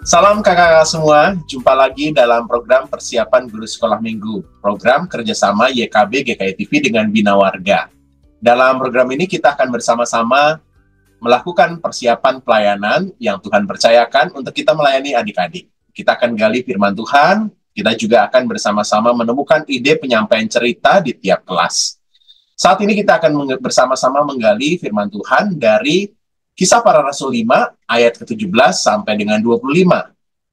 Salam kakak-kakak semua, jumpa lagi dalam program persiapan guru sekolah minggu, program kerjasama YKB GKI TV dengan Bina Warga. Dalam program ini kita akan bersama-sama melakukan persiapan pelayanan yang Tuhan percayakan untuk kita melayani adik-adik. Kita akan gali firman Tuhan, kita juga akan bersama-sama menemukan ide penyampaian cerita di tiap kelas. Saat ini kita akan bersama-sama menggali firman Tuhan dari Kisah Para Rasul 5 ayat ke-17 sampai dengan 25.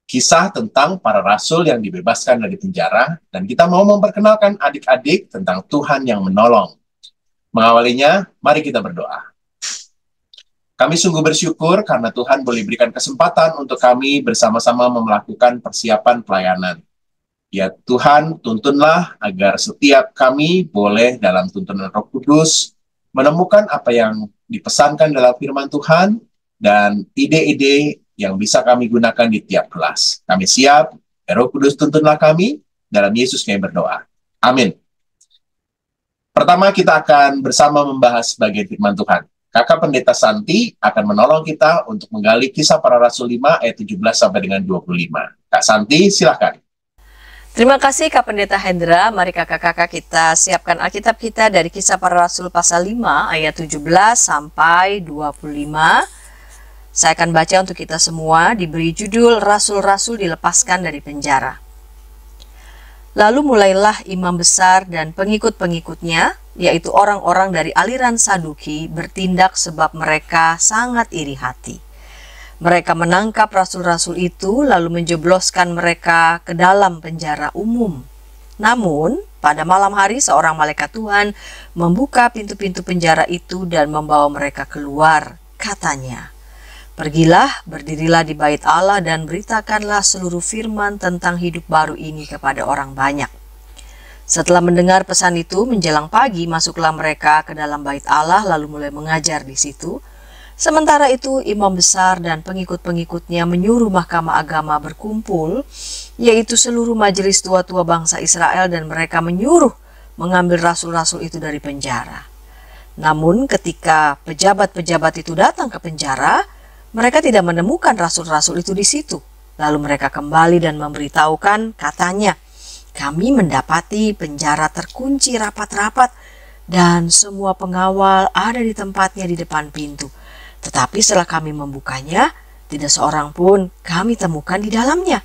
Kisah tentang para rasul yang dibebaskan dari penjara, dan kita mau memperkenalkan adik-adik tentang Tuhan yang menolong. Mengawalinya, mari kita berdoa. Kami sungguh bersyukur karena Tuhan boleh berikan kesempatan untuk kami bersama-sama melakukan persiapan pelayanan. Ya Tuhan, tuntunlah agar setiap kami boleh dalam tuntunan Roh Kudus menemukan apa yang dipesankan dalam firman Tuhan dan ide-ide yang bisa kami gunakan di tiap kelas. Kami siap, Roh Kudus tuntunlah kami, dalam Yesus kami berdoa. Amin. Pertama kita akan bersama membahas bagian firman Tuhan. Kakak Pendeta Santi akan menolong kita untuk menggali Kisah Para Rasul 5 ayat 17 sampai dengan 25. Kak Santi, silakan. Terima kasih Kak Pendeta Hendra. Mari kakak-kakak kita siapkan Alkitab kita dari Kisah Para Rasul pasal 5 ayat 17 sampai 25. Saya akan baca untuk kita semua, diberi judul Rasul-Rasul dilepaskan dari penjara. Lalu mulailah imam besar dan pengikut-pengikutnya, yaitu orang-orang dari aliran Saduki, bertindak sebab mereka sangat iri hati. Mereka menangkap rasul-rasul itu lalu menjebloskan mereka ke dalam penjara umum. Namun, pada malam hari seorang malaikat Tuhan membuka pintu-pintu penjara itu dan membawa mereka keluar. Katanya, "Pergilah, berdirilah di bait Allah dan beritakanlah seluruh firman tentang hidup baru ini kepada orang banyak." Setelah mendengar pesan itu, menjelang pagi masuklah mereka ke dalam bait Allah lalu mulai mengajar di situ. Sementara itu, imam besar dan pengikut-pengikutnya menyuruh mahkamah agama berkumpul, yaitu seluruh majelis tua-tua bangsa Israel, dan mereka menyuruh mengambil rasul-rasul itu dari penjara. Namun ketika pejabat-pejabat itu datang ke penjara, mereka tidak menemukan rasul-rasul itu di situ. Lalu mereka kembali dan memberitahukan, katanya, "Kami mendapati penjara terkunci rapat-rapat dan semua pengawal ada di tempatnya di depan pintu. Tetapi setelah kami membukanya, tidak seorang pun kami temukan di dalamnya."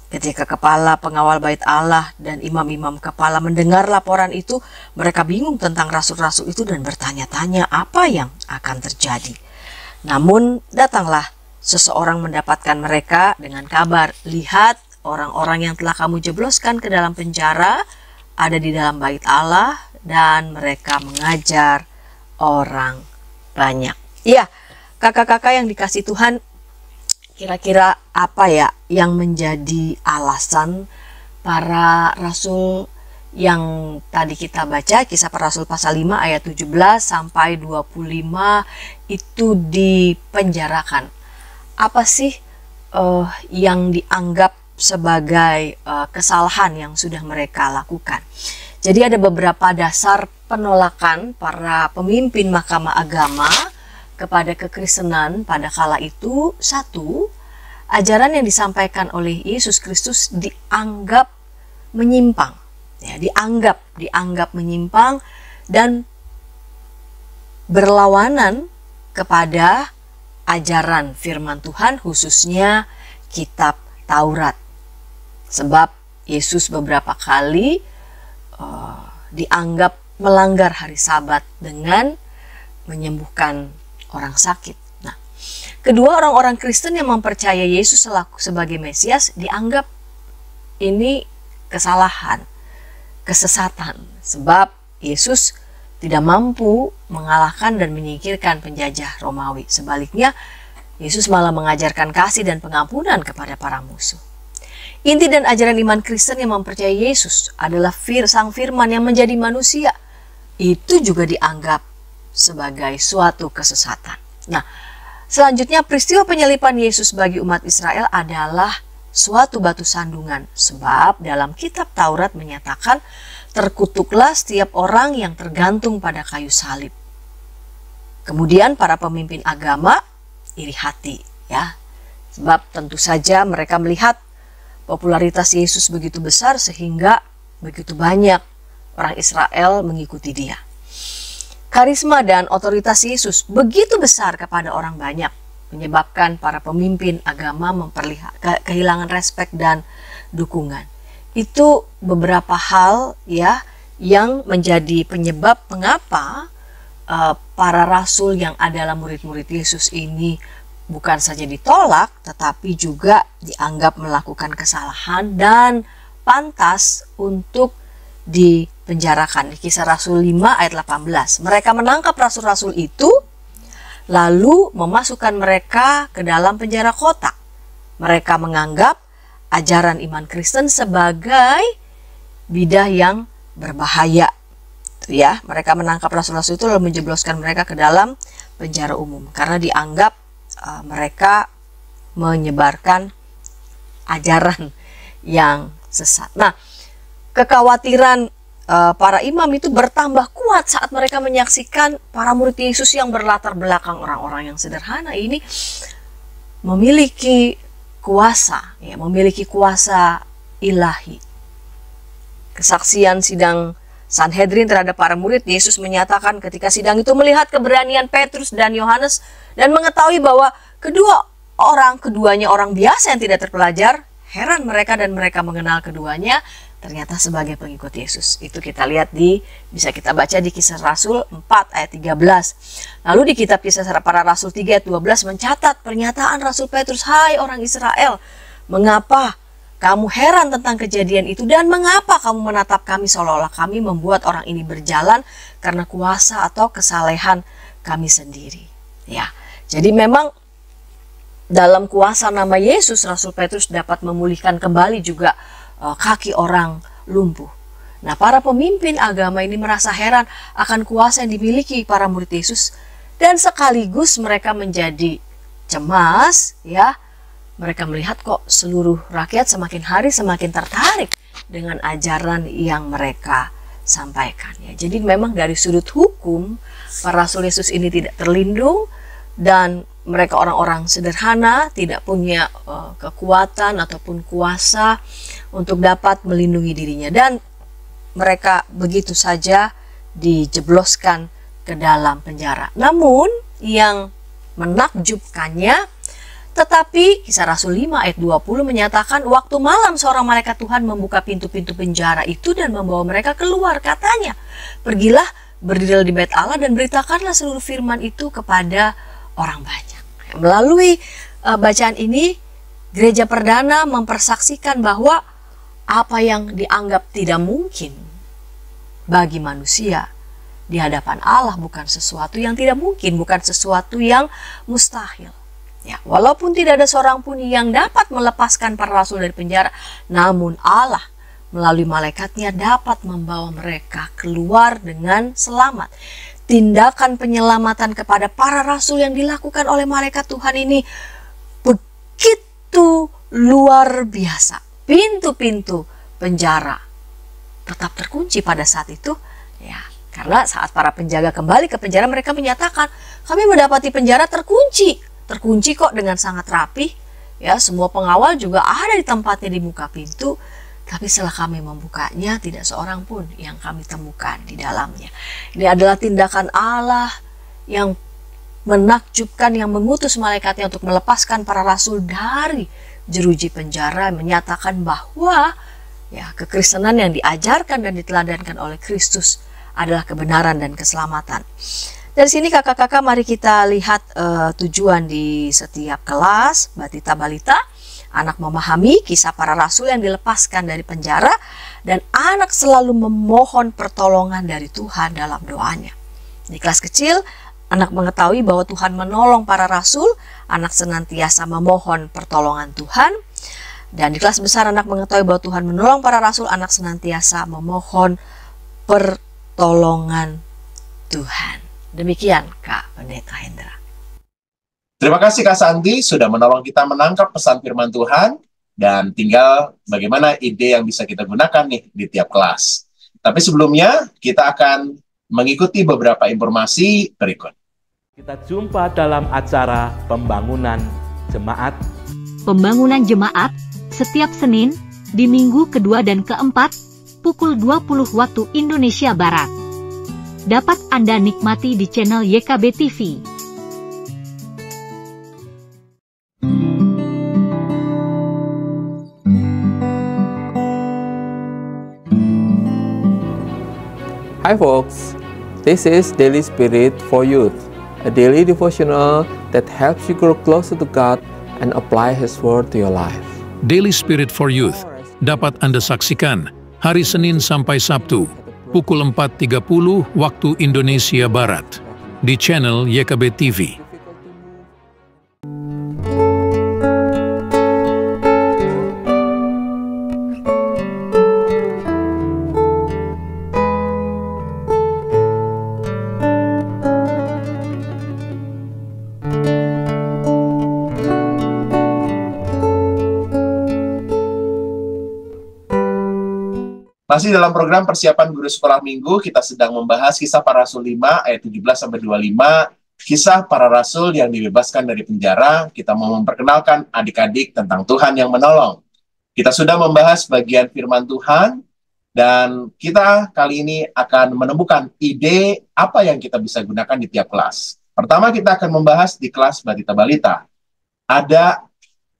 Ketika kepala pengawal bait Allah dan imam-imam kepala mendengar laporan itu, mereka bingung tentang rasul-rasul itu dan bertanya-tanya apa yang akan terjadi. Namun datanglah seseorang mendapatkan mereka dengan kabar, "Lihat, orang-orang yang telah kamu jebloskan ke dalam penjara ada di dalam bait Allah dan mereka mengajar orang banyak." Iya, kakak-kakak yang dikasih Tuhan, kira-kira apa ya yang menjadi alasan para rasul yang tadi kita baca, Kisah Para Rasul pasal 5 ayat 17 sampai 25 itu dipenjarakan? Apa sih yang dianggap sebagai kesalahan yang sudah mereka lakukan? Jadi ada beberapa dasar penolakan para pemimpin mahkamah agama kepada kekristenan pada kala itu. Satu, ajaran yang disampaikan oleh Yesus Kristus dianggap menyimpang. Ya, dianggap menyimpang dan berlawanan kepada ajaran firman Tuhan, khususnya kitab Taurat. Sebab Yesus beberapa kali dianggap melanggar hari Sabat dengan menyembuhkan orang sakit. Nah, kedua, orang-orang Kristen yang mempercaya Yesus sebagai Mesias dianggap ini kesalahan, kesesatan, sebab Yesus tidak mampu mengalahkan dan menyingkirkan penjajah Romawi. Sebaliknya, Yesus malah mengajarkan kasih dan pengampunan kepada para musuh. Inti dan ajaran iman Kristen yang mempercayai Yesus adalah Sang Firman yang menjadi manusia. Itu juga dianggap sebagai suatu kesesatan. Nah, selanjutnya peristiwa penyalipan Yesus bagi umat Israel adalah suatu batu sandungan, sebab dalam kitab Taurat menyatakan terkutuklah setiap orang yang tergantung pada kayu salib. Kemudian para pemimpin agama iri hati, ya. Sebab tentu saja mereka melihat popularitas Yesus begitu besar sehingga begitu banyak orang Israel mengikuti dia. Karisma dan otoritas Yesus begitu besar kepada orang banyak, menyebabkan para pemimpin agama kehilangan respek dan dukungan. Itu beberapa hal ya yang menjadi penyebab mengapa para rasul yang adalah murid-murid Yesus ini bukan saja ditolak, tetapi juga dianggap melakukan kesalahan dan pantas untuk dipenjarakan. Di Kisah Rasul 5 ayat 18. Mereka menangkap rasul-rasul itu, lalu memasukkan mereka ke dalam penjara kota. Mereka menganggap ajaran iman Kristen sebagai bidah yang berbahaya. Ya, mereka menangkap rasul-rasul itu lalu menjebloskan mereka ke dalam penjara umum karena dianggap mereka menyebarkan ajaran yang sesat. Nah, kekhawatiran para imam itu bertambah kuat saat mereka menyaksikan para murid Yesus yang berlatar belakang orang-orang yang sederhana ini memiliki kuasa, ya, memiliki kuasa ilahi. Kesaksian sidang Sanhedrin terhadap para murid Yesus menyatakan ketika sidang itu melihat keberanian Petrus dan Yohanes dan mengetahui bahwa keduanya orang biasa yang tidak terpelajar, heran mereka dan mereka mengenal keduanya ternyata sebagai pengikut Yesus. Itu kita lihat bisa kita baca di Kisah Rasul 4 ayat 13. Lalu di kitab Kisah Para Rasul 3 ayat 12 mencatat pernyataan Rasul Petrus, "Hai orang Israel, mengapa kamu heran tentang kejadian itu dan mengapa kamu menatap kami seolah-olah kami membuat orang ini berjalan karena kuasa atau kesalehan kami sendiri." Ya, jadi memang dalam kuasa nama Yesus, Rasul Petrus dapat memulihkan kembali juga kaki orang lumpuh. Nah, para pemimpin agama ini merasa heran akan kuasa yang dimiliki para murid Yesus dan sekaligus mereka menjadi cemas, ya. Mereka melihat kok seluruh rakyat semakin hari semakin tertarik dengan ajaran yang mereka sampaikan, ya. Jadi memang dari sudut hukum para rasul Yesus ini tidak terlindung dan mereka orang-orang sederhana, tidak punya kekuatan ataupun kuasa untuk dapat melindungi dirinya. Dan mereka begitu saja dijebloskan ke dalam penjara. Namun yang menakjubkannya, tetapi Kisah Rasul 5 ayat 20 menyatakan waktu malam seorang malaikat Tuhan membuka pintu-pintu penjara itu dan membawa mereka keluar. Katanya, "Pergilah, berdirilah di bait Allah dan beritakanlah seluruh firman itu kepada orang banyak." Melalui bacaan ini, gereja perdana mempersaksikan bahwa apa yang dianggap tidak mungkin bagi manusia di hadapan Allah bukan sesuatu yang tidak mungkin, bukan sesuatu yang mustahil. Ya, walaupun tidak ada seorang pun yang dapat melepaskan para rasul dari penjara, namun Allah melalui malaikatnya dapat membawa mereka keluar dengan selamat. Tindakan penyelamatan kepada para rasul yang dilakukan oleh malaikat Tuhan ini begitu luar biasa. Pintu-pintu penjara tetap terkunci pada saat itu, ya, karena saat para penjaga kembali ke penjara mereka menyatakan, "Kami mendapati penjara terkunci kok dengan sangat rapi, ya, semua pengawal juga ada di tempatnya di muka pintu. Tapi setelah kami membukanya, tidak seorang pun yang kami temukan di dalamnya." Ini adalah tindakan Allah yang menakjubkan, yang mengutus malaikatnya untuk melepaskan para rasul dari jeruji penjara, menyatakan bahwa ya, kekristenan yang diajarkan dan diteladankan oleh Kristus adalah kebenaran dan keselamatan. Dari sini kakak-kakak, mari kita lihat tujuan di setiap kelas Batita Balita. Anak memahami kisah para rasul yang dilepaskan dari penjara dan anak selalu memohon pertolongan dari Tuhan dalam doanya. Di kelas kecil, anak mengetahui bahwa Tuhan menolong para rasul, anak senantiasa memohon pertolongan Tuhan. Dan di kelas besar, anak mengetahui bahwa Tuhan menolong para rasul, anak senantiasa memohon pertolongan Tuhan. Demikian Kak Pendeta Hendra. Terima kasih Kak Santi sudah menolong kita menangkap pesan firman Tuhan, dan tinggal bagaimana ide yang bisa kita gunakan nih di tiap kelas. Tapi sebelumnya kita akan mengikuti beberapa informasi berikut. Kita jumpa dalam acara pembangunan jemaat pembangunan jemaat, setiap Senin, di minggu kedua dan keempat, pukul 20 waktu Indonesia Barat. Dapat Anda nikmati di channel YKB TV. Hi folks, this is Daily Spirit for Youth, a daily devotional that helps you grow closer to God and apply His Word to your life. Daily Spirit for Youth dapat Anda saksikan hari Senin sampai Sabtu, pukul 4.30 waktu Indonesia Barat, di channel YKB TV. Masih dalam program persiapan guru sekolah minggu, kita sedang membahas kisah para rasul 5 ayat 17-25, kisah para rasul yang dibebaskan dari penjara. Kita mau memperkenalkan adik-adik tentang Tuhan yang menolong. Kita sudah membahas bagian firman Tuhan, dan kita kali ini akan menemukan ide apa yang kita bisa gunakan di tiap kelas. Pertama kita akan membahas di kelas Batita Balita. Ada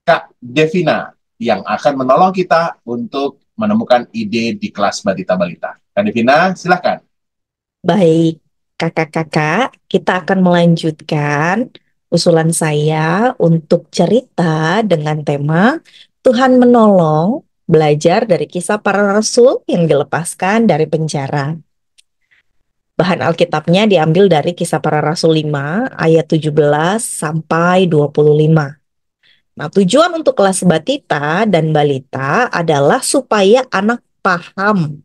Kak Devina yang akan menolong kita untuk menemukan ide di kelas Batita Balita. Kak Devina, silakan. Baik, kakak-kakak, kita akan melanjutkan usulan saya untuk cerita dengan tema Tuhan menolong, belajar dari kisah para rasul yang dilepaskan dari penjara. Bahan Alkitabnya diambil dari kisah para rasul 5 ayat 17 sampai 25. Nah, tujuan untuk kelas Batita dan Balita adalah supaya anak paham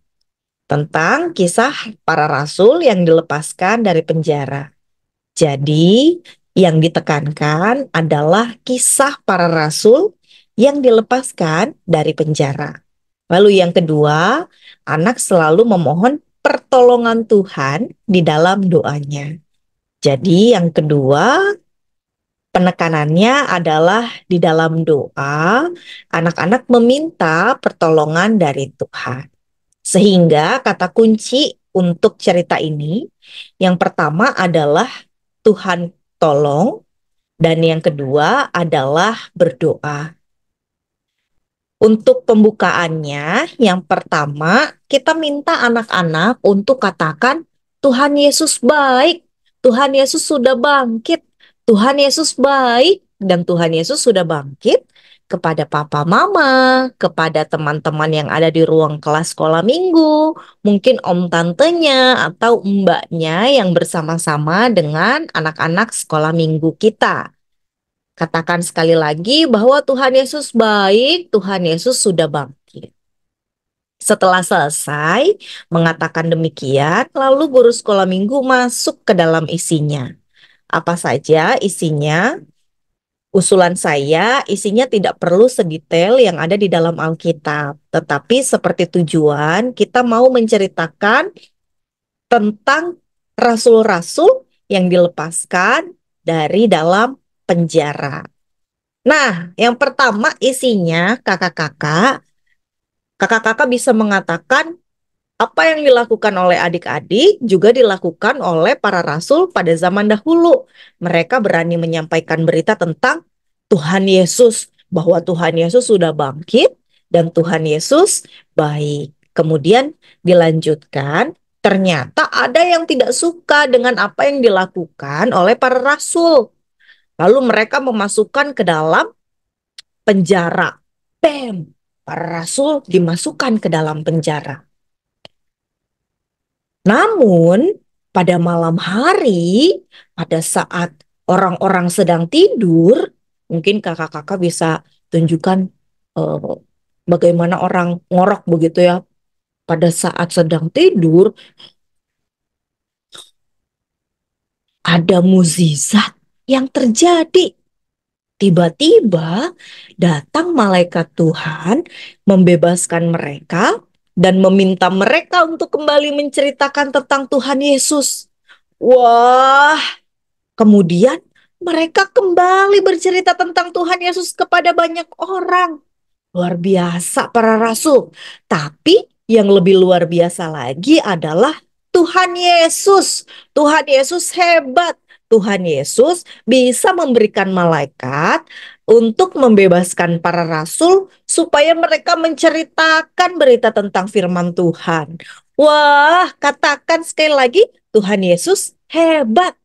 tentang kisah para rasul yang dilepaskan dari penjara. Jadi, yang ditekankan adalah kisah para rasul yang dilepaskan dari penjara. Lalu yang kedua, anak selalu memohon pertolongan Tuhan di dalam doanya. Jadi, yang kedua, penekanannya adalah di dalam doa, anak-anak meminta pertolongan dari Tuhan. Sehingga kata kunci untuk cerita ini, yang pertama adalah Tuhan tolong, dan yang kedua adalah berdoa. Untuk pembukaannya, yang pertama kita minta anak-anak untuk katakan, Tuhan Yesus baik, Tuhan Yesus sudah bangkit, Tuhan Yesus baik, dan Tuhan Yesus sudah bangkit kepada papa mama, kepada teman-teman yang ada di ruang kelas sekolah minggu, mungkin om tantenya atau mbaknya yang bersama-sama dengan anak-anak sekolah minggu kita. Katakan sekali lagi bahwa Tuhan Yesus baik, Tuhan Yesus sudah bangkit. Setelah selesai mengatakan demikian, lalu guru sekolah minggu masuk ke dalam isinya. Apa saja isinya? Usulan saya, isinya tidak perlu sedetail yang ada di dalam Alkitab. Tetapi seperti tujuan, kita mau menceritakan tentang rasul-rasul yang dilepaskan dari dalam penjara. Nah, yang pertama isinya kakak-kakak bisa mengatakan apa yang dilakukan oleh adik-adik juga dilakukan oleh para rasul pada zaman dahulu. Mereka berani menyampaikan berita tentang Tuhan Yesus, bahwa Tuhan Yesus sudah bangkit dan Tuhan Yesus baik. Kemudian dilanjutkan, ternyata ada yang tidak suka dengan apa yang dilakukan oleh para rasul. Lalu mereka memasukkan ke dalam penjara. Bam! Para rasul dimasukkan ke dalam penjara. Namun, pada malam hari, pada saat orang-orang sedang tidur, mungkin kakak-kakak bisa tunjukkan bagaimana orang ngorok begitu ya. Pada saat sedang tidur, ada mukjizat yang terjadi. Tiba-tiba datang malaikat Tuhan membebaskan mereka dan meminta mereka untuk kembali menceritakan tentang Tuhan Yesus. Wah, kemudian Mereka kembali bercerita tentang Tuhan Yesus kepada banyak orang. Luar biasa para rasul. Tapi yang lebih luar biasa lagi adalah Tuhan Yesus. Tuhan Yesus hebat. Tuhan Yesus bisa memberikan malaikat untuk membebaskan para rasul supaya mereka menceritakan berita tentang firman Tuhan. Wah, katakan sekali lagi, Tuhan Yesus hebat.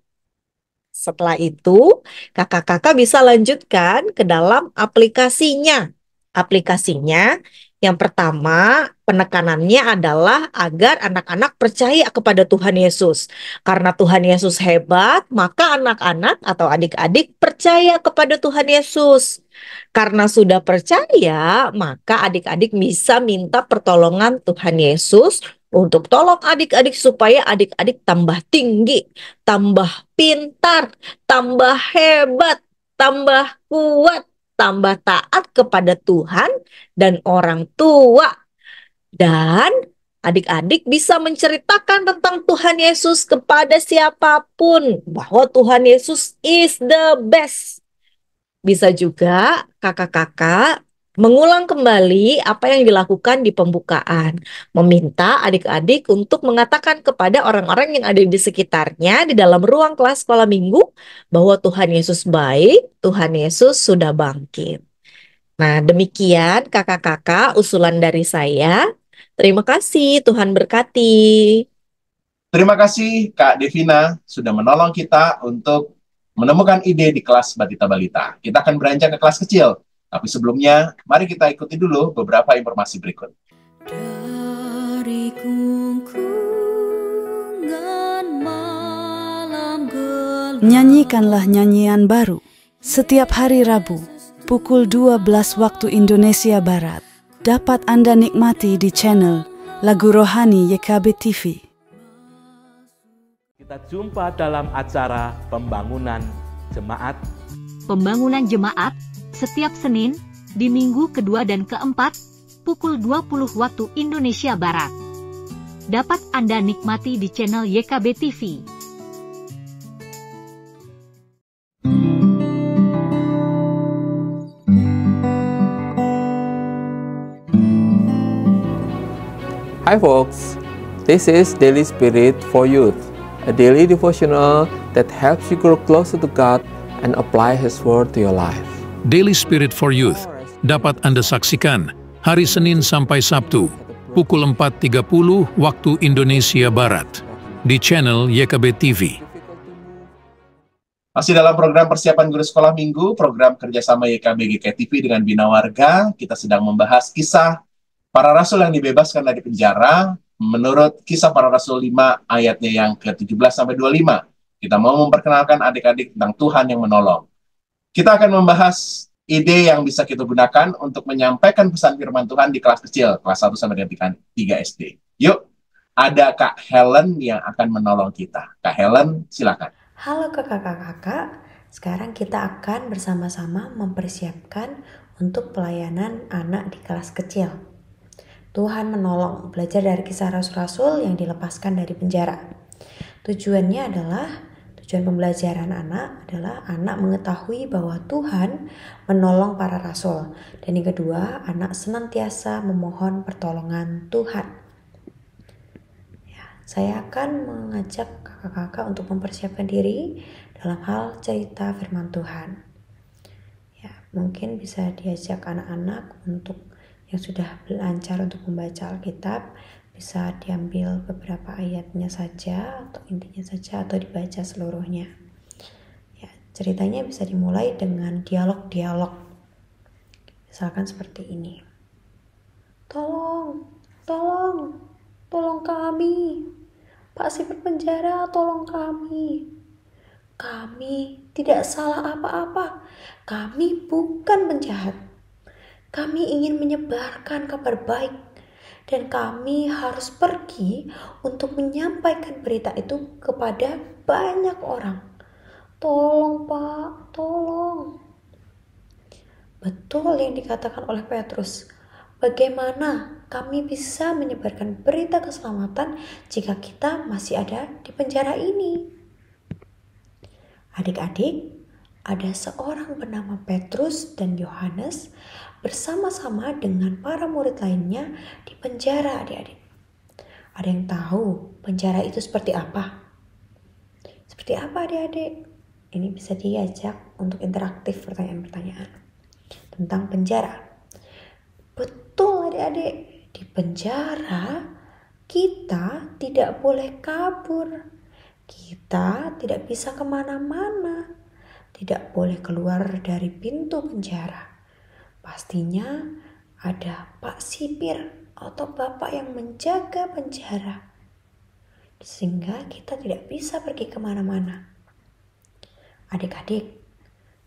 Setelah itu, kakak-kakak bisa lanjutkan ke dalam aplikasinya. Aplikasinya, yang pertama, penekanannya adalah agar anak-anak percaya kepada Tuhan Yesus. Karena Tuhan Yesus hebat, maka anak-anak atau adik-adik percaya kepada Tuhan Yesus. Karena sudah percaya, maka adik-adik bisa minta pertolongan Tuhan Yesus untuk tolong adik-adik supaya adik-adik tambah tinggi, tambah pintar, tambah hebat, tambah kuat, tambah taat kepada Tuhan dan orang tua. Dan adik-adik bisa menceritakan tentang Tuhan Yesus kepada siapapun bahwa Tuhan Yesus is the best. Bisa juga kakak-kakak mengulang kembali apa yang dilakukan di pembukaan. Meminta adik-adik untuk mengatakan kepada orang-orang yang ada di sekitarnya di dalam ruang kelas sekolah minggu bahwa Tuhan Yesus baik, Tuhan Yesus sudah bangkit. Nah, demikian kakak-kakak usulan dari saya. Terima kasih, Tuhan berkati. Terima kasih Kak Devina sudah menolong kita untuk menemukan ide di kelas Batita Balita. Kita akan beranjak ke kelas kecil. Tapi sebelumnya, mari kita ikuti dulu beberapa informasi berikut. Dari gungkungan malam gelap, nyanyikanlah nyanyian baru setiap hari Rabu pukul 12 waktu Indonesia Barat. Dapat Anda nikmati di channel Lagu Rohani YKB TV. Kita jumpa dalam acara Pembangunan Jemaat. Pembangunan jemaat setiap Senin di minggu kedua dan keempat pukul 20 waktu Indonesia Barat. Dapat Anda nikmati di channel YKB TV. Hi folks, this is Daily Spirit for Youth, a daily devotional that helps you grow closer to God and apply His Word to your life. Daily Spirit for Youth dapat Anda saksikan hari Senin sampai Sabtu pukul 4.30 waktu Indonesia Barat di channel YKB TV. Masih dalam program persiapan guru sekolah minggu, program kerjasama YKB GKI TV dengan Bina Warga, kita sedang membahas kisah para rasul yang dibebaskan dari penjara menurut Kisah Para Rasul 5 ayatnya yang ke-17-25. Kita mau memperkenalkan adik-adik tentang Tuhan yang menolong. Kita akan membahas ide yang bisa kita gunakan untuk menyampaikan pesan firman Tuhan di kelas kecil, kelas 1 sampai dengan 3 SD. Yuk, ada Kak Helen yang akan menolong kita. Kak Helen, silakan. Halo kakak-kakak, sekarang kita akan bersama-sama mempersiapkan untuk pelayanan anak di kelas kecil. Tuhan menolong, belajar dari kisah rasul-rasul yang dilepaskan dari penjara. Tujuan pembelajaran anak adalah anak mengetahui bahwa Tuhan menolong para rasul. Dan yang kedua, anak senantiasa memohon pertolongan Tuhan. Saya akan mengajak kakak-kakak untuk mempersiapkan diri dalam hal cerita firman Tuhan. Mungkin bisa diajak anak-anak untuk yang sudah lancar untuk membaca Alkitab, bisa diambil beberapa ayatnya saja atau intinya saja atau dibaca seluruhnya. Ceritanya bisa dimulai dengan dialog-dialog. Misalkan seperti ini. Tolong kami. Pak si berpenjara, tolong kami. Kami tidak salah apa-apa. Kami bukan penjahat. Kami ingin menyebarkan kabar baik dan kami harus pergi untuk menyampaikan berita itu kepada banyak orang. Tolong Pak, tolong. Betul yang dikatakan oleh Petrus. Bagaimana kami bisa menyebarkan berita keselamatan jika kita masih ada di penjara ini? Adik-adik, ada seorang bernama Petrus dan Yohanes bersama-sama dengan para murid lainnya di penjara, adik-adik. Ada yang tahu penjara itu seperti apa? Seperti apa, adik-adik? Ini bisa diajak untuk interaktif pertanyaan-pertanyaan tentang penjara. Betul, adik-adik. Di penjara kita tidak boleh kabur. Kita tidak bisa kemana-mana. Tidak boleh keluar dari pintu penjara. Pastinya ada Pak Sipir atau Bapak yang menjaga penjara. Sehingga kita tidak bisa pergi kemana-mana. Adik-adik,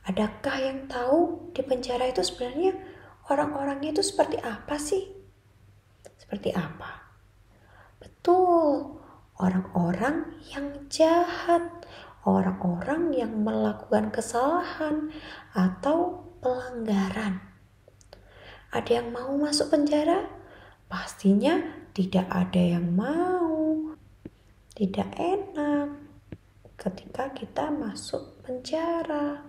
adakah yang tahu di penjara itu sebenarnya orang-orangnya itu seperti apa sih? Seperti apa? Betul, orang-orang yang jahat, orang-orang yang melakukan kesalahan atau pelanggaran. Ada yang mau masuk penjara? Pastinya tidak ada yang mau. Tidak enak ketika kita masuk penjara.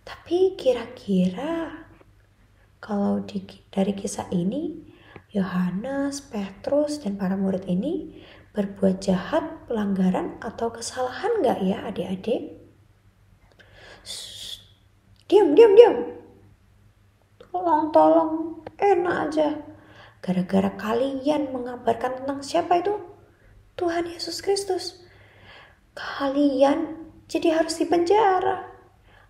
Tapi kira-kira kalau dari kisah ini, Yohanes, Petrus, dan para murid ini berbuat jahat, pelanggaran, atau kesalahan nggak ya adik-adik? Diam. Tolong, enak aja. Gara-gara kalian mengabarkan tentang siapa itu? Tuhan Yesus Kristus. Kalian jadi harus dipenjara.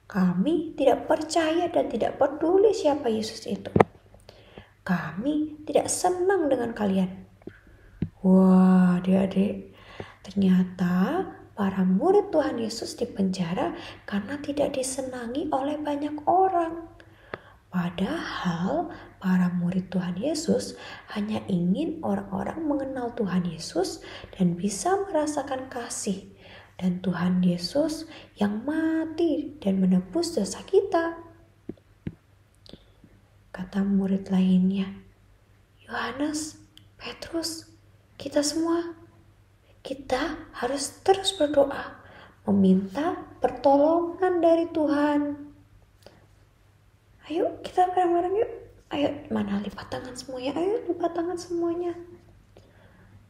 Kami tidak percaya dan tidak peduli siapa Yesus itu. Kami tidak senang dengan kalian. Wah, adik-adik, ternyata para murid Tuhan Yesus dipenjara karena tidak disenangi oleh banyak orang. Padahal para murid Tuhan Yesus hanya ingin orang-orang mengenal Tuhan Yesus dan bisa merasakan kasih dan Tuhan Yesus yang mati dan menebus dosa kita. Kata murid lainnya, Yohanes, Petrus, kita semua, kita harus terus berdoa, meminta pertolongan dari Tuhan. Ayo kita bareng-bareng yuk. Ayo, mana lipat tangan semuanya? Ayo lipat tangan semuanya.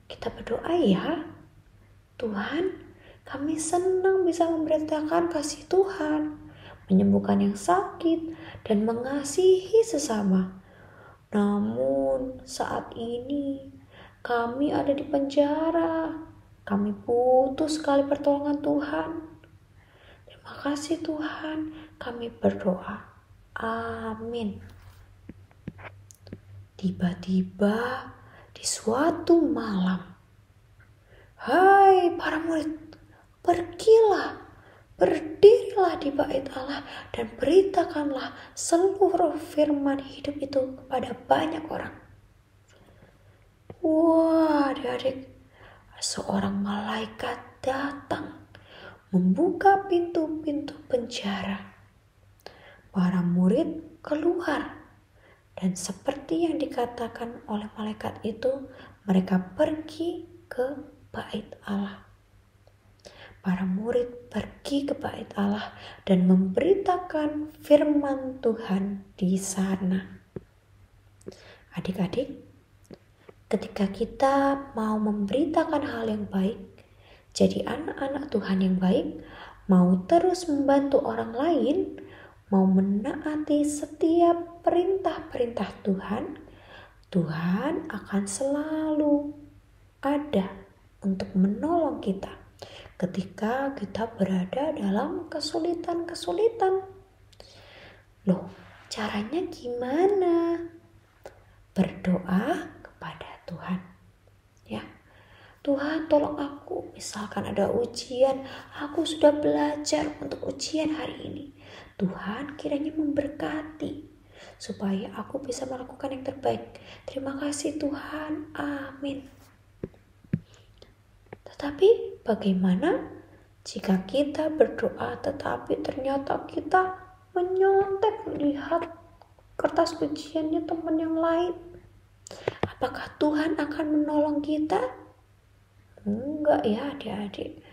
Kita berdoa ya. Tuhan, kami senang bisa memberitakan kasih Tuhan, menyembuhkan yang sakit, dan mengasihi sesama. Namun saat ini kami ada di penjara. Kami butuh sekali pertolongan Tuhan. Terima kasih Tuhan, kami berdoa. Amin. Tiba-tiba di suatu malam, hai para murid, pergilah, berdirilah di bait Allah dan beritakanlah seluruh firman hidup itu kepada banyak orang. Wah, adik-adik, seorang malaikat datang membuka pintu-pintu penjara. Para murid keluar dan seperti yang dikatakan oleh malaikat itu, mereka pergi ke bait Allah. Para murid pergi ke bait Allah dan memberitakan firman Tuhan di sana. Adik-adik, ketika kita mau memberitakan hal yang baik, jadi anak-anak Tuhan yang baik, mau terus membantu orang lain, mau menaati setiap perintah-perintah Tuhan, Tuhan akan selalu ada untuk menolong kita ketika kita berada dalam kesulitan-kesulitan. Loh, caranya gimana? Berdoa kepada Tuhan. Ya. Tuhan, tolong aku. Misalkan ada ujian, aku sudah belajar untuk ujian hari ini. Tuhan kiranya memberkati supaya aku bisa melakukan yang terbaik. Terima kasih Tuhan. Amin. Tetapi bagaimana jika kita berdoa tetapi ternyata kita menyontek melihat kertas ujiannya teman yang lain? Apakah Tuhan akan menolong kita? Enggak ya adik-adik.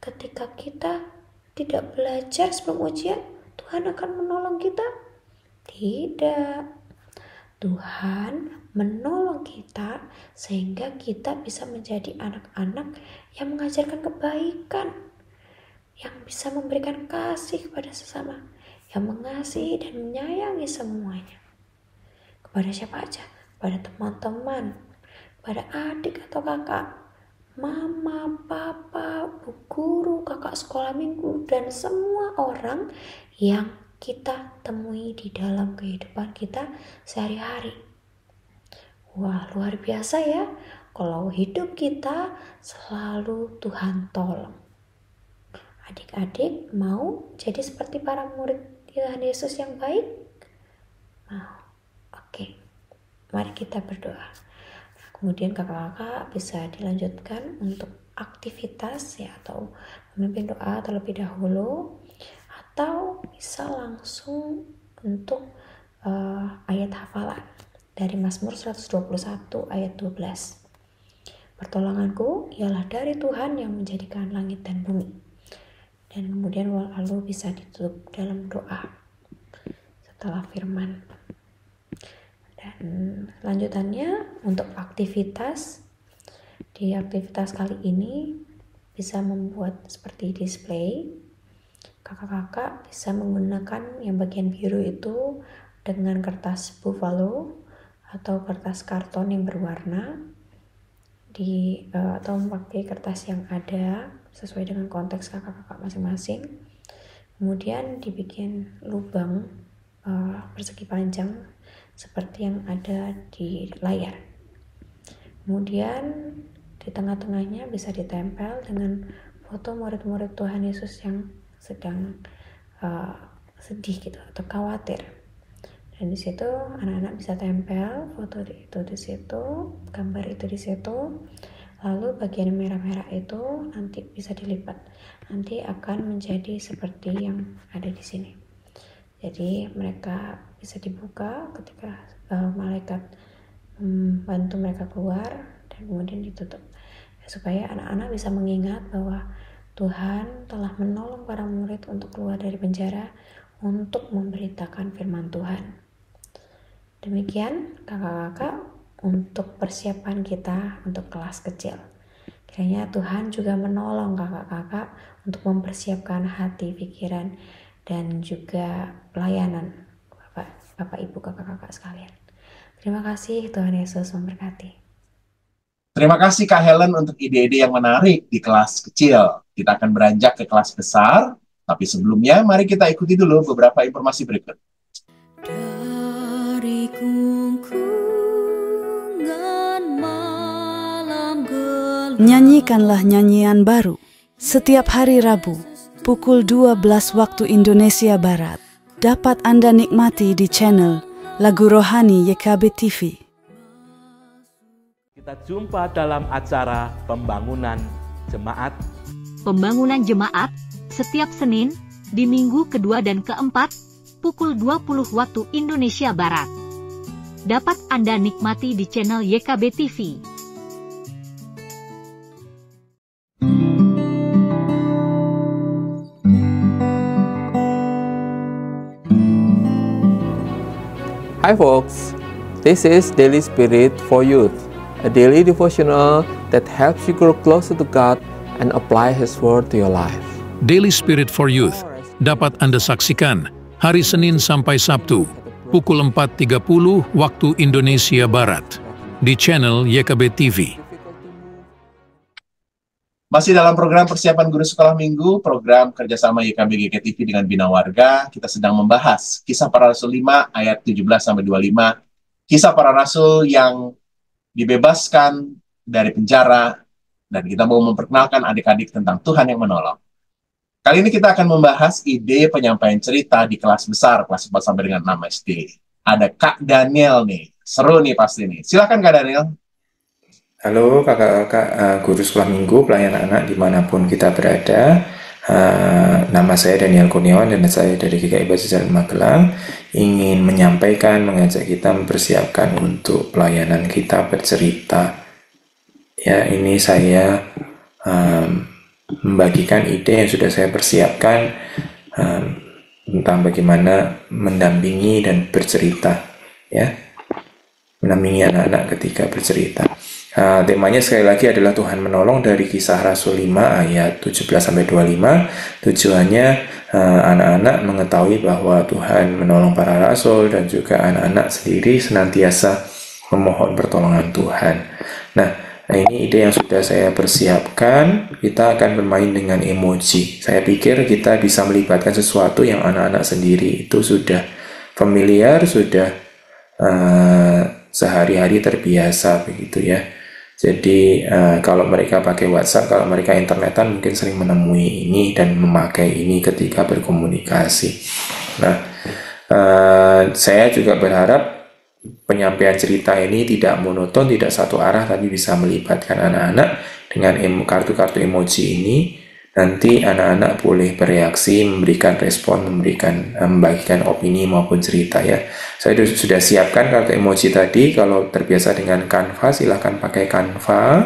Ketika kita tidak belajar sebelum ujian, Tuhan akan menolong kita? Tidak. Tuhan menolong kita sehingga kita bisa menjadi anak-anak yang mengajarkan kebaikan, yang bisa memberikan kasih kepada sesama, yang mengasihi dan menyayangi semuanya. Kepada siapa aja? Pada teman-teman, pada adik atau kakak, mama, papa, bu guru, kakak sekolah minggu, dan semua orang yang kita temui di dalam kehidupan kita sehari-hari. Wah, luar biasa ya, kalau hidup kita selalu Tuhan tolong. Adik-adik mau jadi seperti para murid Tuhan Yesus yang baik? Mau. Oke, mari kita berdoa. Kemudian kakak-kakak bisa dilanjutkan untuk aktivitas ya, atau memimpin doa terlebih dahulu, atau bisa langsung untuk ayat hafalan dari Mazmur 121 ayat 12. Pertolonganku ialah dari Tuhan yang menjadikan langit dan bumi. Dan kemudian lalu bisa ditutup dalam doa setelah firman. Dan lanjutannya untuk aktivitas, di aktivitas kali ini bisa membuat seperti display. Kakak-kakak bisa menggunakan yang bagian biru itu dengan kertas buffalo atau kertas karton yang berwarna, atau memakai kertas yang ada sesuai dengan konteks kakak-kakak masing-masing. Kemudian dibikin lubang persegi panjang seperti yang ada di layar. Kemudian di tengah-tengahnya bisa ditempel dengan foto murid-murid Tuhan Yesus yang sedang sedih gitu atau khawatir. Dan di situ anak-anak bisa tempel foto itu di situ, gambar itu di situ. Lalu bagian merah-merah itu nanti bisa dilipat. Nanti akan menjadi seperti yang ada di sini. Jadi mereka bisa dibuka ketika malaikat membantu mereka keluar, dan kemudian ditutup. Supaya anak-anak bisa mengingat bahwa Tuhan telah menolong para murid untuk keluar dari penjara untuk memberitakan firman Tuhan. Demikian kakak-kakak untuk persiapan kita untuk kelas kecil. Kiranya Tuhan juga menolong kakak-kakak untuk mempersiapkan hati, pikiran, dan juga pelayanan Bapak Ibu, kakak-kakak sekalian. Terima kasih, Tuhan Yesus memberkati. Terima kasih Kak Helen untuk ide-ide yang menarik di kelas kecil. Kita akan beranjak ke kelas besar, tapi sebelumnya mari kita ikuti dulu beberapa informasi berikut. Dari kungkungan malam gelap, Nyanyikanlah nyanyian baru setiap hari Rabu pukul 12 waktu Indonesia Barat. Dapat Anda nikmati di channel Lagu Rohani YKB TV. Kita jumpa dalam acara Pembangunan Jemaat. Pembangunan Jemaat setiap Senin di minggu kedua dan keempat pukul 20 waktu Indonesia Barat. Dapat Anda nikmati di channel YKB TV. Hi folks, this is Daily Spirit for Youth, a daily devotional that helps you grow closer to God and apply His Word to your life. Daily Spirit for Youth dapat Anda saksikan hari Senin sampai Sabtu, pukul 4.30 waktu Indonesia Barat, di channel YKB TV. Masih dalam program persiapan guru sekolah minggu, program kerjasama YKB GKTV dengan Bina Warga, kita sedang membahas Kisah Para Rasul 5 ayat 17-25, Kisah Para Rasul yang dibebaskan dari penjara, dan kita mau memperkenalkan adik-adik tentang Tuhan yang menolong. Kali ini kita akan membahas ide penyampaian cerita di kelas besar, kelas 4 sampai dengan 6 SD. Ada Kak Daniel nih, seru nih pasti nih. Silakan Kak Daniel. Halo kakak-kakak guru sekolah minggu, pelayan anak dimanapun kita berada. Nama saya Daniel Kurniawan dan saya dari GKI Basisan Magelang. Ingin menyampaikan, mengajak kita mempersiapkan untuk pelayanan kita bercerita. Ya, ini saya membagikan ide yang sudah saya persiapkan tentang bagaimana mendampingi dan bercerita, ya, mendampingi anak-anak ketika bercerita. Temanya sekali lagi adalah Tuhan menolong dari Kisah Rasul 5 ayat 17-25. Tujuannya anak-anak mengetahui bahwa Tuhan menolong para rasul dan juga anak-anak sendiri senantiasa memohon pertolongan Tuhan. Nah, ini ide yang sudah saya persiapkan. Kita akan bermain dengan emoji. Saya pikir kita bisa melibatkan sesuatu yang anak-anak sendiri itu sudah familiar, sudah sehari-hari terbiasa begitu ya. Jadi kalau mereka pakai WhatsApp, kalau mereka internetan mungkin sering menemui ini dan memakai ini ketika berkomunikasi. Nah, saya juga berharap penyampaian cerita ini tidak monoton, tidak satu arah, tapi bisa melibatkan anak-anak dengan kartu-kartu emoji ini. Nanti anak-anak boleh bereaksi, memberikan respon, membagikan opini maupun cerita ya. Saya sudah siapkan kartu emoji tadi. Kalau terbiasa dengan Canva, silahkan pakai Canva.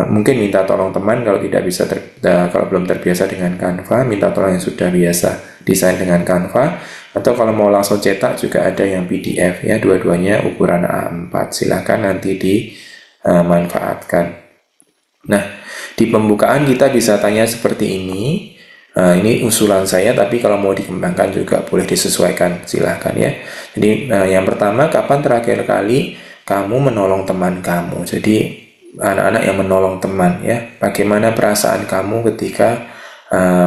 Mungkin minta tolong teman kalau tidak bisa, kalau belum terbiasa dengan Canva, minta tolong yang sudah biasa desain dengan Canva. Atau kalau mau langsung cetak juga ada yang PDF ya, dua-duanya ukuran A4. Silahkan nanti dimanfaatkan. Nah, di pembukaan kita bisa tanya seperti ini. Ini usulan saya, tapi kalau mau dikembangkan juga boleh disesuaikan, silahkan ya. Jadi yang pertama, kapan terakhir kali kamu menolong teman kamu? Jadi anak-anak yang menolong teman ya, bagaimana perasaan kamu ketika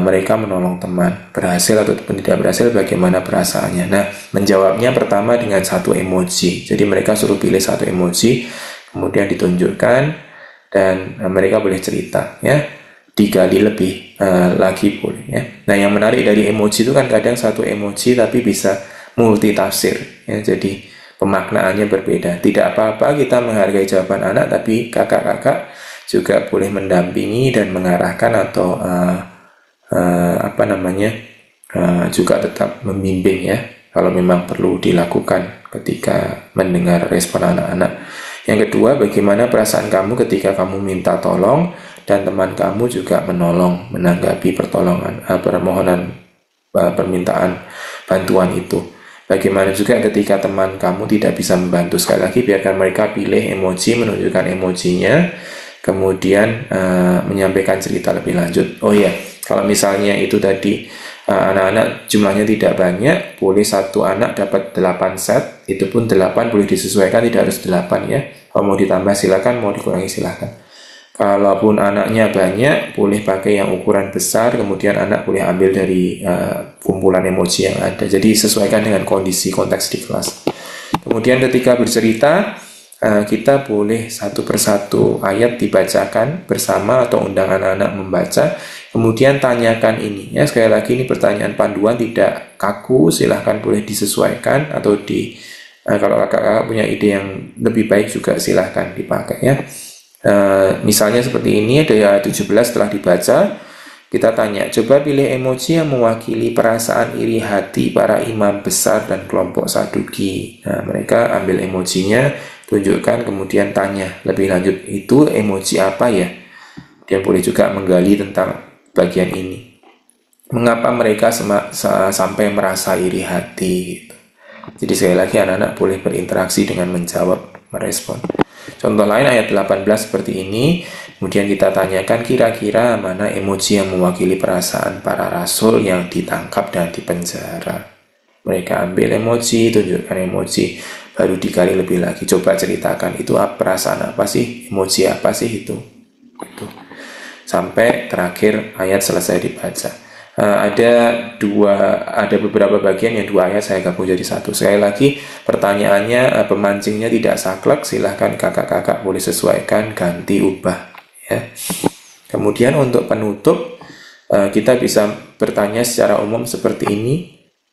mereka menolong teman, berhasil ataupun tidak berhasil, bagaimana perasaannya? Nah, menjawabnya pertama dengan satu emoji. Jadi mereka suruh pilih satu emoji, kemudian ditunjukkan. Dan mereka boleh cerita ya, digali lebih lagi boleh ya. Nah, yang menarik dari emoji itu kan kadang satu emoji tapi bisa multi tafsir ya, jadi pemaknaannya berbeda. Tidak apa-apa kita menghargai jawaban anak, tapi kakak-kakak juga boleh mendampingi dan mengarahkan atau juga tetap membimbing ya, kalau memang perlu dilakukan ketika mendengar respon anak-anak. Yang kedua, bagaimana perasaan kamu ketika kamu minta tolong dan teman kamu juga menolong, menanggapi permohonan permintaan bantuan itu. Bagaimana juga ketika teman kamu tidak bisa membantu. Sekali lagi, biarkan mereka pilih emoji, menunjukkan emojinya, kemudian menyampaikan cerita lebih lanjut. Oh iya, kalau misalnya itu tadi anak-anak jumlahnya tidak banyak, boleh satu anak dapat 8 set, itu pun 8 boleh disesuaikan, tidak harus 8 ya. Kalau mau ditambah silakan, mau dikurangi silakan. Kalaupun anaknya banyak, boleh pakai yang ukuran besar, kemudian anak boleh ambil dari kumpulan emoji yang ada. Jadi sesuaikan dengan kondisi konteks di kelas. Kemudian ketika bercerita, kita boleh satu persatu ayat dibacakan bersama atau undang anak-anak membaca. Kemudian tanyakan ini ya, sekali lagi ini pertanyaan panduan, tidak kaku, silahkan boleh disesuaikan atau kalau kakak-kakak punya ide yang lebih baik juga silahkan dipakai ya. Misalnya seperti ini, ada ayat 17 setelah dibaca, kita tanya, coba pilih emoji yang mewakili perasaan iri hati para imam besar dan kelompok Saduki. Nah, mereka ambil emojinya, tunjukkan, kemudian tanya lebih lanjut, itu emoji apa ya? Dia boleh juga menggali tentang bagian ini. Mengapa mereka sampai merasa iri hati gitu. Jadi sekali lagi anak-anak boleh berinteraksi dengan menjawab, merespon. Contoh lain ayat 18 seperti ini. Kemudian kita tanyakan kira-kira mana emoji yang mewakili perasaan para rasul yang ditangkap dan dipenjara. Mereka ambil emoji, tunjukkan emoji, baru digali lebih lagi. Coba ceritakan itu perasaan apa sih, emoji apa sih itu. Gitu. Sampai terakhir ayat selesai dibaca. Ada beberapa bagian yang dua ayat saya gabung jadi satu. Sekali lagi pertanyaannya, pemancingnya tidak saklek, silahkan kakak-kakak boleh sesuaikan, ganti, ubah ya. Kemudian untuk penutup, kita bisa bertanya secara umum seperti ini.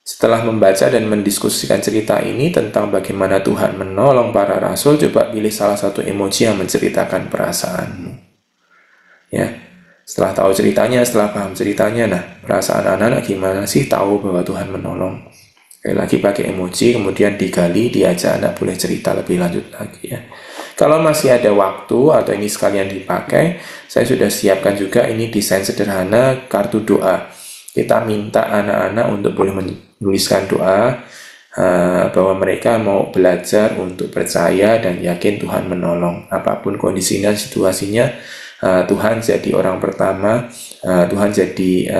Setelah membaca dan mendiskusikan cerita ini tentang bagaimana Tuhan menolong para rasul, coba pilih salah satu emoji yang menceritakan perasaanmu ya. Setelah tahu ceritanya, setelah paham ceritanya, nah perasaan anak-anak gimana sih tahu bahwa Tuhan menolong? Sekali lagi pakai emoji, kemudian digali, diajak anak boleh cerita lebih lanjut lagi ya. Kalau masih ada waktu atau ini sekalian dipakai, saya sudah siapkan juga ini desain sederhana kartu doa. Kita minta anak-anak untuk boleh menuliskan doa bahwa mereka mau belajar untuk percaya dan yakin Tuhan menolong. Apapun kondisinya, situasinya, Tuhan jadi orang pertama, Tuhan jadi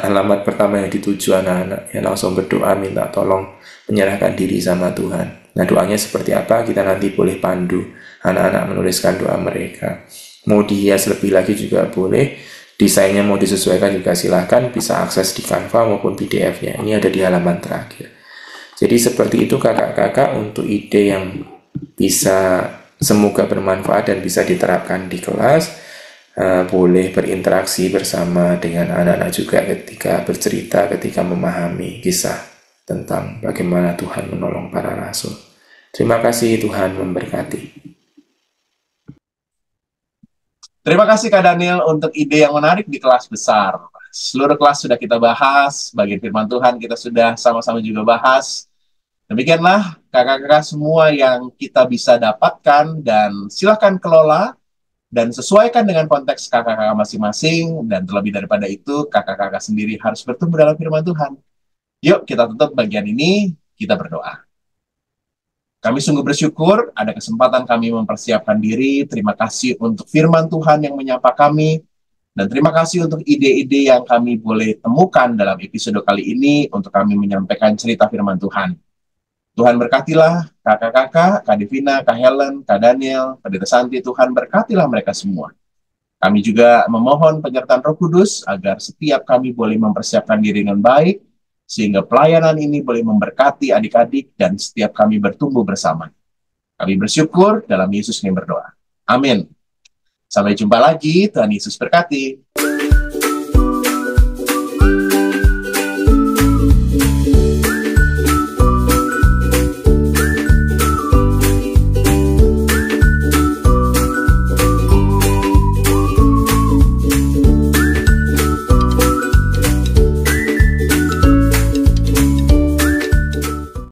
alamat pertama yang dituju anak-anak, yang langsung berdoa minta tolong menyerahkan diri sama Tuhan. Nah, doanya seperti apa kita nanti boleh pandu anak-anak menuliskan doa mereka. Mau dihias lebih lagi juga boleh, desainnya mau disesuaikan juga silahkan, bisa akses di Canva maupun PDF-nya. Ini ada di halaman terakhir. Jadi seperti itu kakak-kakak untuk ide yang bisa semoga bermanfaat dan bisa diterapkan di kelas. Boleh berinteraksi bersama dengan anak-anak juga ketika bercerita, ketika memahami kisah tentang bagaimana Tuhan menolong para rasul. Terima kasih, Tuhan memberkati. Terima kasih Kak Daniel untuk ide yang menarik di kelas besar. Seluruh kelas sudah kita bahas, bagian firman Tuhan kita sudah sama-sama juga bahas. Demikianlah kakak-kakak semua yang kita bisa dapatkan, dan silakan kelola dan sesuaikan dengan konteks kakak-kakak masing-masing, dan terlebih daripada itu kakak-kakak sendiri harus bertumbuh dalam firman Tuhan. Yuk kita tutup bagian ini, kita berdoa. Kami sungguh bersyukur ada kesempatan kami mempersiapkan diri. Terima kasih untuk firman Tuhan yang menyapa kami, dan terima kasih untuk ide-ide yang kami boleh temukan dalam episode kali ini untuk kami menyampaikan cerita firman Tuhan. Tuhan berkatilah kakak-kakak, Kak Devina, Kak Helen, Kak Daniel, Pendeta Santi. Tuhan berkatilah mereka semua. Kami juga memohon penyertaan Roh Kudus agar setiap kami boleh mempersiapkan diri dengan baik, sehingga pelayanan ini boleh memberkati adik-adik dan setiap kami bertumbuh bersama. Kami bersyukur dalam Yesus kami berdoa. Amin. Sampai jumpa lagi. Tuhan Yesus berkati.